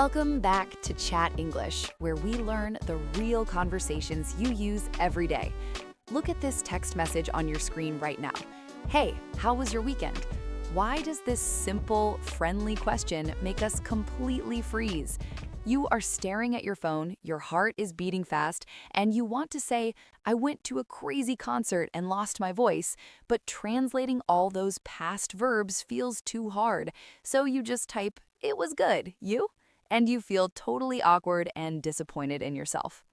Welcome back to Chat English, where we learn the real conversations you use every day. Look at this text message on your screen right now. Hey, how was your weekend? Why does this simple, friendly question make us completely freeze? You are staring at your phone, your heart is beating fast, and you want to say, I went to a crazy concert and lost my voice, but translating all those past verbs feels too hard. So you just type, it was good, you? And you feel totally awkward and disappointed in yourself.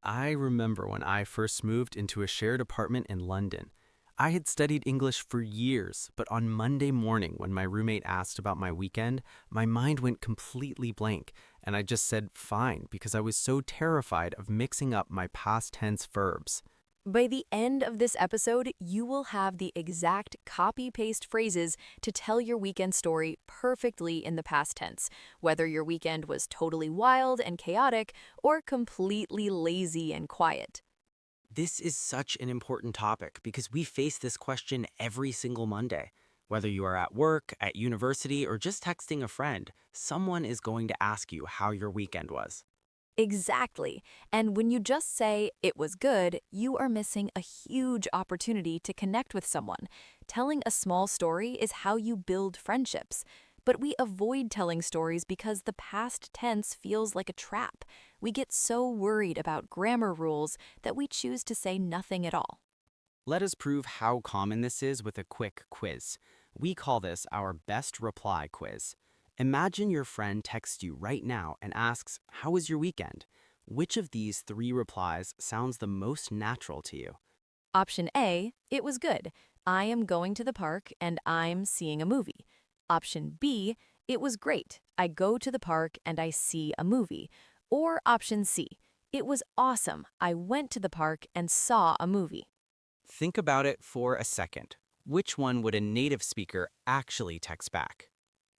I remember when I first moved into a shared apartment in London. I had studied English for years, but on Monday morning when my roommate asked about my weekend, my mind went completely blank, and I just said fine because I was so terrified of mixing up my past tense verbs. By the end of this episode, you will have the exact copy-paste phrases to tell your weekend story perfectly in the past tense, whether your weekend was totally wild and chaotic or completely lazy and quiet. This is such an important topic because we face this question every single Monday. Whether you are at work, at university, or just texting a friend, someone is going to ask you how your weekend was. Exactly. And when you just say, it was good, you are missing a huge opportunity to connect with someone. Telling a small story is how you build friendships. But we avoid telling stories because the past tense feels like a trap. We get so worried about grammar rules that we choose to say nothing at all. Let us prove how common this is with a quick quiz. We call this our best reply quiz. Imagine your friend texts you right now and asks, how was your weekend? Which of these three replies sounds the most natural to you? Option A, it was good. I am going to the park and I'm seeing a movie. Option B, it was great. I go to the park and I see a movie. Or option C, it was awesome. I went to the park and saw a movie. Think about it for a second. Which one would a native speaker actually text back?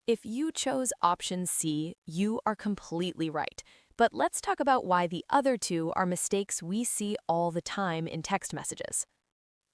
If you chose option C, you are completely right. But let's talk about why the other two are mistakes we see all the time in text messages.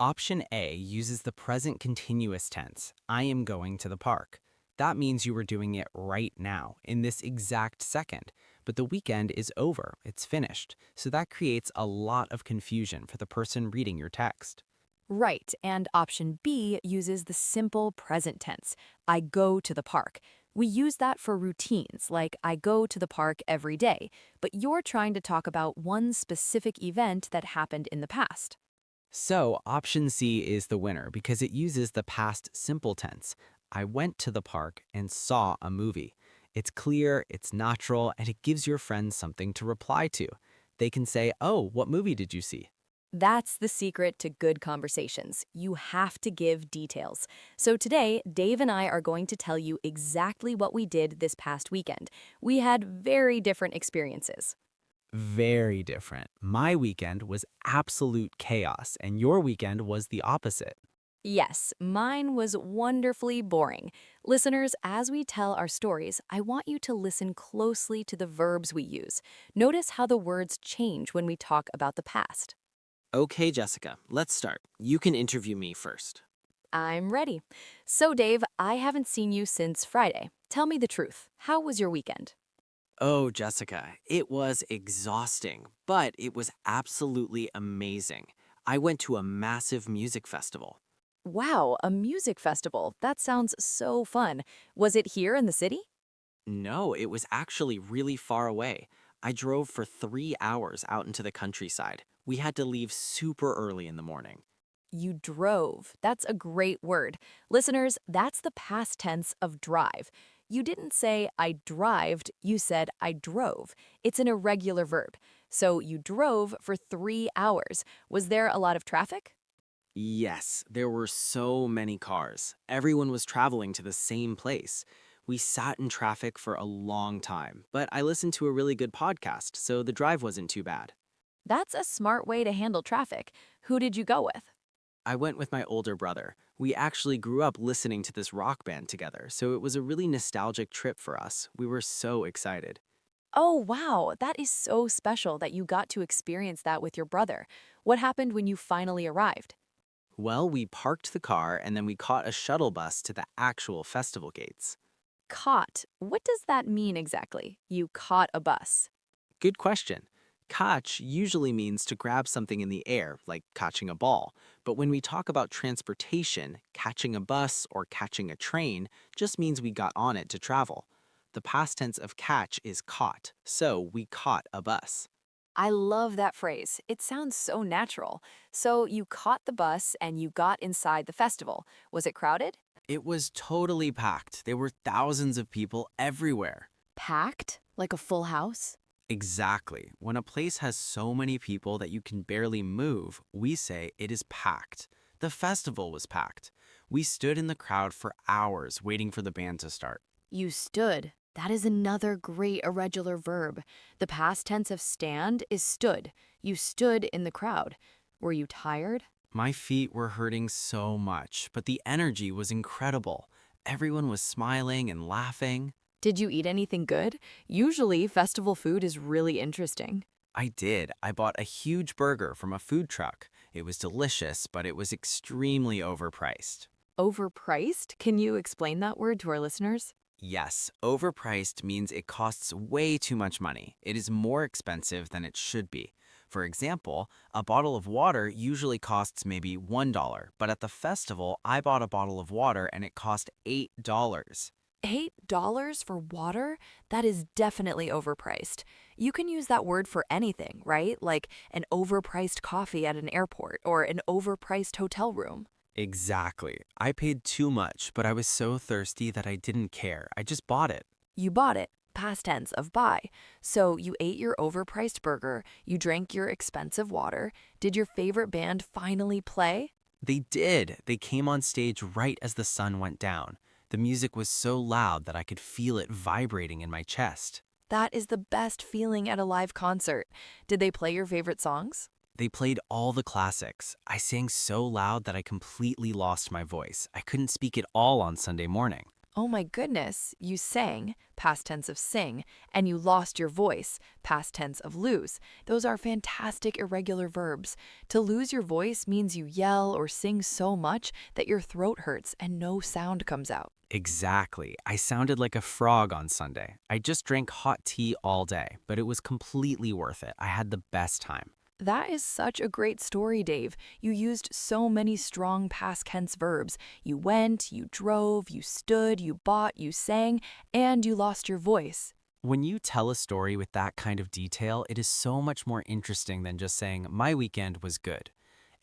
Option A uses the present continuous tense, I am going to the park. That means you were doing it right now, in this exact second. But the weekend is over, it's finished. So that creates a lot of confusion for the person reading your text. Right, and option B uses the simple present tense, I go to the park. We use that for routines, like I go to the park every day, but you're trying to talk about one specific event that happened in the past. So option C is the winner because it uses the past simple tense. I went to the park and saw a movie. It's clear, it's natural, and it gives your friends something to reply to. They can say, oh, what movie did you see? That's the secret to good conversations. You have to give details. So today, Dave and I are going to tell you exactly what we did this past weekend. We had very different experiences. Very different. My weekend was absolute chaos, and your weekend was the opposite. Yes, mine was wonderfully boring. Listeners, as we tell our stories, I want you to listen closely to the verbs we use. Notice how the words change when we talk about the past. Okay, Jessica, let's start. You can interview me first. I'm ready. So, Dave, I haven't seen you since Friday. Tell me the truth. How was your weekend? Oh, Jessica, it was exhausting, but it was absolutely amazing. I went to a massive music festival. Wow, a music festival. That sounds so fun. Was it here in the city? No, it was actually really far away. I drove for 3 hours out into the countryside. We had to leave super early in the morning. You drove. That's a great word. Listeners, that's the past tense of drive. You didn't say I drived, you said I drove. It's an irregular verb. So you drove for 3 hours. Was there a lot of traffic? Yes, there were so many cars. Everyone was traveling to the same place. We sat in traffic for a long time, but I listened to a really good podcast, so the drive wasn't too bad. That's a smart way to handle traffic. Who did you go with? I went with my older brother. We actually grew up listening to this rock band together, so it was a really nostalgic trip for us. We were so excited. Oh, wow. That is so special that you got to experience that with your brother. What happened when you finally arrived? Well, we parked the car and then we caught a shuttle bus to the actual festival gates. Caught. What does that mean exactly? You caught a bus. Good question. Catch usually means to grab something in the air, like catching a ball. But when we talk about transportation, catching a bus or catching a train just means we got on it to travel. The past tense of catch is caught, so we caught a bus. I love that phrase. It sounds so natural. So you caught the bus and you got inside the festival. Was it crowded? It was totally packed. There were thousands of people everywhere. Packed? Like a full house? Exactly. When a place has so many people that you can barely move, we say it is packed. The festival was packed. We stood in the crowd for hours waiting for the band to start. You stood. That is another great irregular verb. The past tense of stand is stood. You stood in the crowd. Were you tired? My feet were hurting so much, but the energy was incredible. Everyone was smiling and laughing. Did you eat anything good? Usually, festival food is really interesting. I did. I bought a huge burger from a food truck. It was delicious, but it was extremely overpriced. Overpriced? Can you explain that word to our listeners? Yes, overpriced means it costs way too much money. It is more expensive than it should be. For example, a bottle of water usually costs maybe $1, but at the festival, I bought a bottle of water and it cost $8. $8 for water? That is definitely overpriced. You can use that word for anything, right? Like an overpriced coffee at an airport or an overpriced hotel room. Exactly. I paid too much, but I was so thirsty that I didn't care. I just bought it. You bought it, past tense of buy. So you ate your overpriced burger, you drank your expensive water. Did your favorite band finally play? They did. They came on stage right as the sun went down. The music was so loud that I could feel it vibrating in my chest. That is the best feeling at a live concert. Did they play your favorite songs? They played all the classics. I sang so loud that I completely lost my voice. I couldn't speak at all on Sunday morning. Oh my goodness, you sang, past tense of sing, and you lost your voice, past tense of lose. Those are fantastic irregular verbs. To lose your voice means you yell or sing so much that your throat hurts and no sound comes out. Exactly. I sounded like a frog on Sunday. I just drank hot tea all day, but it was completely worth it. I had the best time. That is such a great story, Dave. You used so many strong past tense verbs. You went, you drove, you stood, you bought, you sang, and you lost your voice. When you tell a story with that kind of detail, it is so much more interesting than just saying, my weekend was good.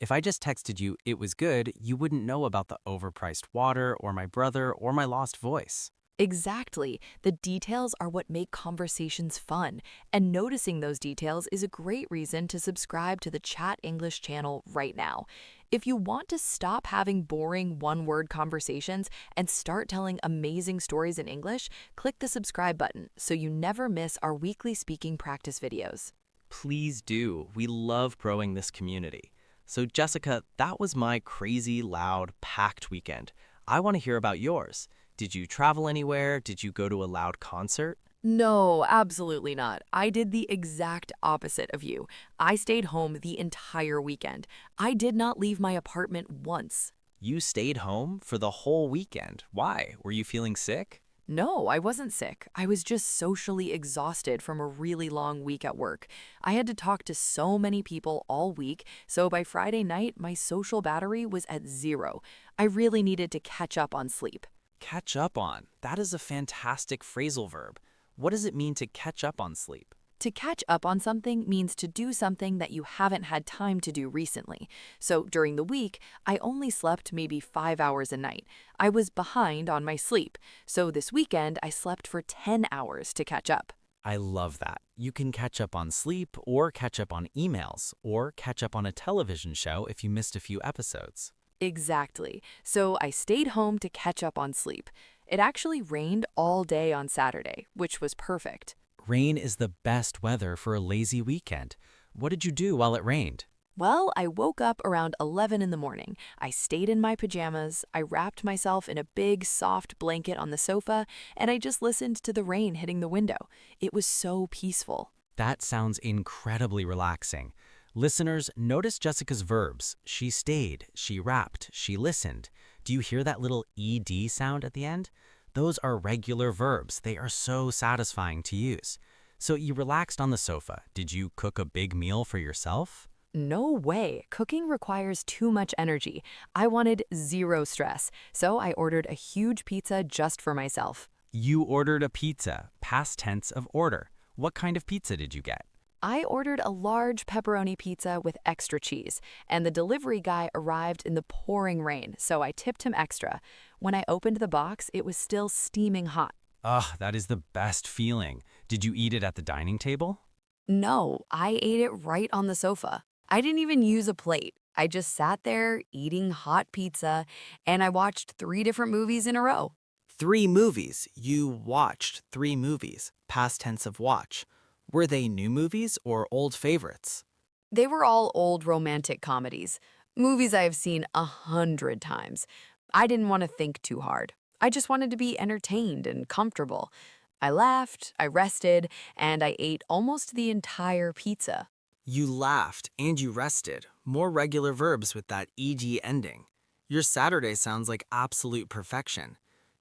If I just texted you, it was good, you wouldn't know about the overpriced water or my brother or my lost voice. Exactly. The details are what make conversations fun, and noticing those details is a great reason to subscribe to the Chat English channel right now. If you want to stop having boring one-word conversations and start telling amazing stories in English, click the subscribe button so you never miss our weekly speaking practice videos. Please do. We love growing this community. So Jessica, that was my crazy, loud, packed weekend. I want to hear about yours. Did you travel anywhere? Did you go to a loud concert? No, absolutely not. I did the exact opposite of you. I stayed home the entire weekend. I did not leave my apartment once. You stayed home for the whole weekend. Why? Were you feeling sick? No, I wasn't sick. I was just socially exhausted from a really long week at work. I had to talk to so many people all week, so by Friday night, my social battery was at 0. I really needed to catch up on sleep. Catch up on. That is a fantastic phrasal verb. What does it mean to catch up on sleep? To catch up on something means to do something that you haven't had time to do recently. So during the week, I only slept maybe 5 hours a night. I was behind on my sleep. So this weekend, I slept for 10 hours to catch up. I love that. You can catch up on sleep or catch up on emails or catch up on a television show if you missed a few episodes. Exactly. So I stayed home to catch up on sleep. It actually rained all day on Saturday, which was perfect. Rain is the best weather for a lazy weekend. What did you do while it rained? Well, I woke up around 11 in the morning. I stayed in my pajamas, I wrapped myself in a big, soft blanket on the sofa, and I just listened to the rain hitting the window. It was so peaceful. That sounds incredibly relaxing. Listeners, notice Jessica's verbs. She stayed, she wrapped, she listened. Do you hear that little ED sound at the end? Those are regular verbs. They are so satisfying to use. So you relaxed on the sofa. Did you cook a big meal for yourself? No way. Cooking requires too much energy. I wanted zero stress, so I ordered a huge pizza just for myself. You ordered a pizza, past tense of order. What kind of pizza did you get? I ordered a large pepperoni pizza with extra cheese, and the delivery guy arrived in the pouring rain, so I tipped him extra. When I opened the box, it was still steaming hot. Ugh, that is the best feeling. Did you eat it at the dining table? No, I ate it right on the sofa. I didn't even use a plate. I just sat there eating hot pizza, and I watched 3 different movies in a row. 3 movies. You watched 3 movies. Past tense of watch. Were they new movies or old favorites? They were all old romantic comedies, movies I have seen 100 times. I didn't want to think too hard. I just wanted to be entertained and comfortable. I laughed, I rested, and I ate almost the entire pizza. You laughed and you rested. More regular verbs with that ed ending. Your Saturday sounds like absolute perfection.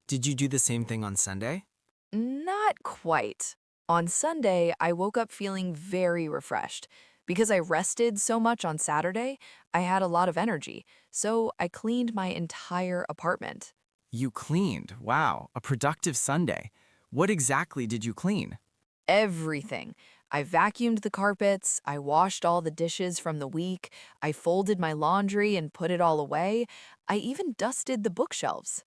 Did you do the same thing on Sunday? Not quite. On Sunday, I woke up feeling very refreshed. Because I rested so much on Saturday, I had a lot of energy, so I cleaned my entire apartment. You cleaned. Wow, a productive Sunday. What exactly did you clean? Everything. I vacuumed the carpets, I washed all the dishes from the week, I folded my laundry and put it all away, I even dusted the bookshelves.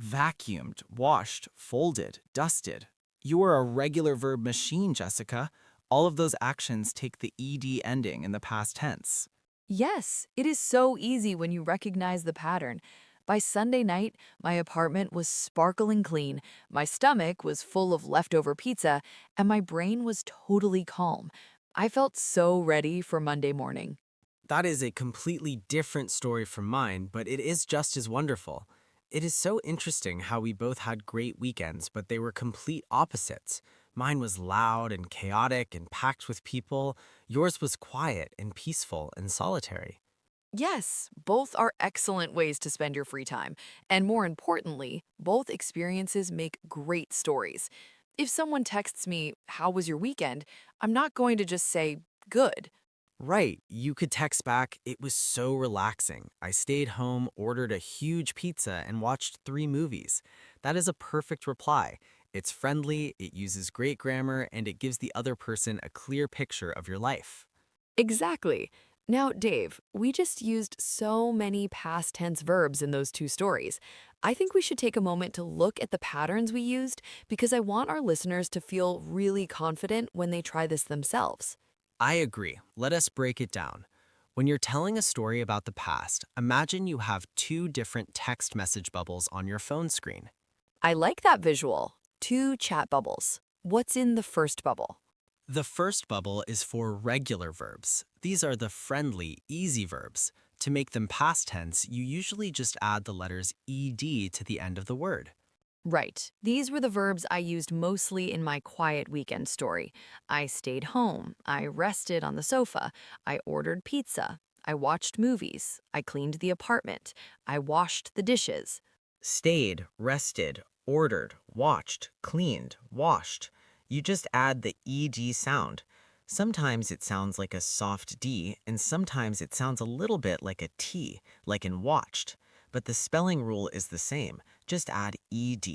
Vacuumed, washed, folded, dusted. You are a regular verb machine, Jessica. All of those actions take the ed ending in the past tense. Yes, it is so easy when you recognize the pattern. By Sunday night, my apartment was sparkling clean, my stomach was full of leftover pizza, and my brain was totally calm. I felt so ready for Monday morning. That is a completely different story from mine, but it is just as wonderful. It is so interesting how we both had great weekends, but they were complete opposites. Mine was loud and chaotic and packed with people. Yours was quiet and peaceful and solitary. Yes, both are excellent ways to spend your free time. And more importantly, both experiences make great stories. If someone texts me, "How was your weekend?" I'm not going to just say, "Good." Right, you could text back, "It was so relaxing. I stayed home, ordered a huge pizza, and watched 3 movies." That is a perfect reply. It's friendly, it uses great grammar, and it gives the other person a clear picture of your life. Exactly. Now, Dave, we just used so many past tense verbs in those 2 stories. I think we should take a moment to look at the patterns we used because I want our listeners to feel really confident when they try this themselves. I agree. Let us break it down. When you're telling a story about the past, imagine you have 2 different text message bubbles on your phone screen. I like that visual. 2 chat bubbles. What's in the first bubble? The first bubble is for regular verbs. These are the friendly, easy verbs. To make them past tense, you usually just add the letters ed to the end of the word. Right. These were the verbs I used mostly in my quiet weekend story. I stayed home. I rested on the sofa. I ordered pizza. I watched movies. I cleaned the apartment. I washed the dishes. Stayed, rested, ordered, watched, cleaned, washed. You just add the ed sound. Sometimes it sounds like a soft D, and sometimes it sounds a little bit like a T, like in watched. But the spelling rule is the same. Just add ed.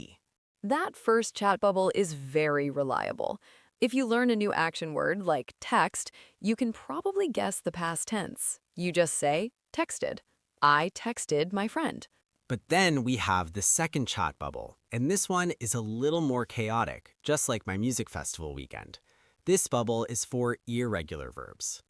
That first chat bubble is very reliable. If you learn a new action word like text, you can probably guess the past tense. You just say, texted. I texted my friend. But then we have the second chat bubble, and this one is a little more chaotic, just like my music festival weekend. This bubble is for irregular verbs.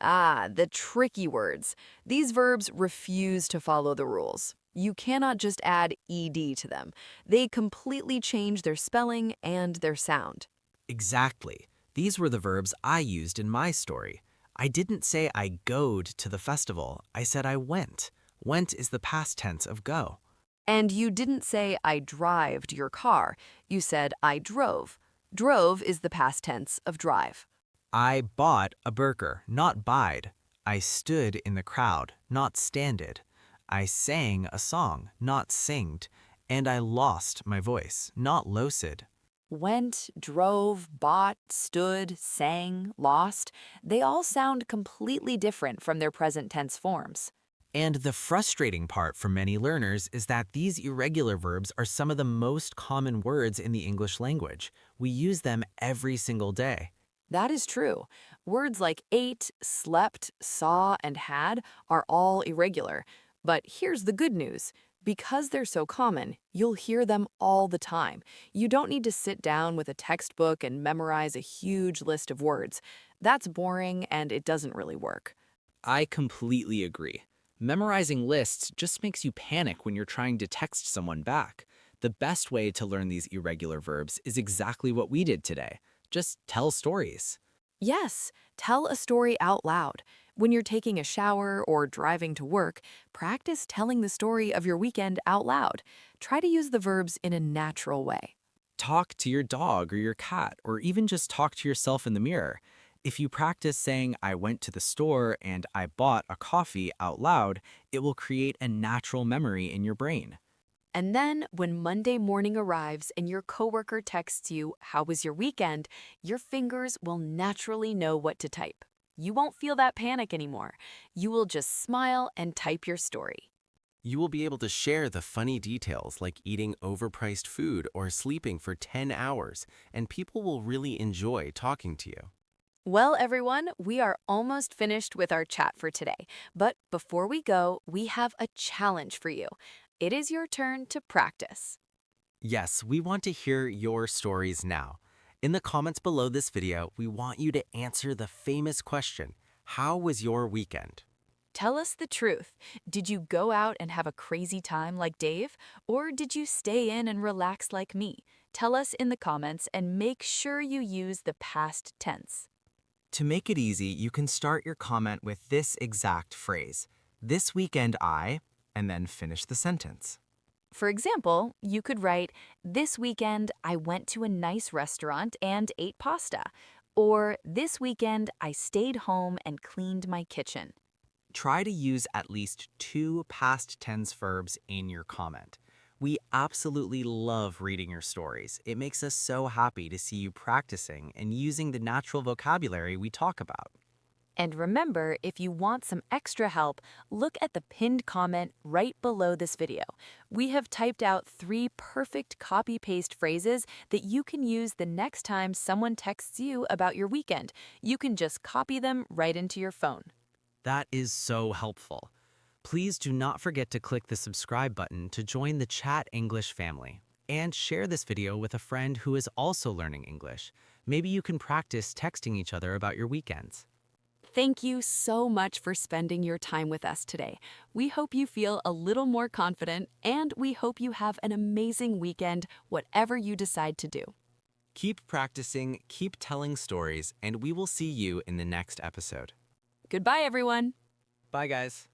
Ah, the tricky words. These verbs refuse to follow the rules. You cannot just add ed to them. They completely change their spelling and their sound. Exactly. These were the verbs I used in my story. I didn't say I goed to the festival. I said I went. Went is the past tense of go. And you didn't say I drived your car. You said I drove. Drove is the past tense of drive. I bought a burger, not buyed. I stood in the crowd, not standed. I sang a song, not singed. And I lost my voice, not losid. Went, drove, bought, stood, sang, lost, they all sound completely different from their present tense forms. And the frustrating part for many learners is that these irregular verbs are some of the most common words in the English language. We use them every single day. That is true. Words like ate, slept, saw, and had are all irregular. But here's the good news. Because they're so common, you'll hear them all the time. You don't need to sit down with a textbook and memorize a huge list of words. That's boring and it doesn't really work. I completely agree. Memorizing lists just makes you panic when you're trying to text someone back. The best way to learn these irregular verbs is exactly what we did today. Just tell stories. Yes, tell a story out loud. When you're taking a shower or driving to work, practice telling the story of your weekend out loud. Try to use the verbs in a natural way. Talk to your dog or your cat, or even just talk to yourself in the mirror. If you practice saying, I went to the store and I bought a coffee out loud, it will create a natural memory in your brain. And then, when Monday morning arrives and your coworker texts you, "How was your weekend?" your fingers will naturally know what to type. You won't feel that panic anymore. You will just smile and type your story. You will be able to share the funny details like eating overpriced food or sleeping for 10 hours, and people will really enjoy talking to you. Well, everyone, we are almost finished with our chat for today. But before we go, we have a challenge for you. It is your turn to practice. Yes, we want to hear your stories now. In the comments below this video, we want you to answer the famous question, how was your weekend? Tell us the truth. Did you go out and have a crazy time like Dave? Or did you stay in and relax like me? Tell us in the comments and make sure you use the past tense. To make it easy, you can start your comment with this exact phrase, this weekend and then finish the sentence. For example, you could write, "This weekend I went to a nice restaurant and ate pasta." Or, "This weekend I stayed home and cleaned my kitchen." Try to use at least 2 past tense verbs in your comment. We absolutely love reading your stories. It makes us so happy to see you practicing and using the natural vocabulary we talk about. And remember, if you want some extra help, look at the pinned comment right below this video. We have typed out 3 perfect copy-paste phrases that you can use the next time someone texts you about your weekend. You can just copy them right into your phone. That is so helpful. Please do not forget to click the subscribe button to join the Chat English family. And share this video with a friend who is also learning English. Maybe you can practice texting each other about your weekends. Thank you so much for spending your time with us today. We hope you feel a little more confident, and we hope you have an amazing weekend, whatever you decide to do. Keep practicing, keep telling stories, and we will see you in the next episode. Goodbye, everyone. Bye, guys.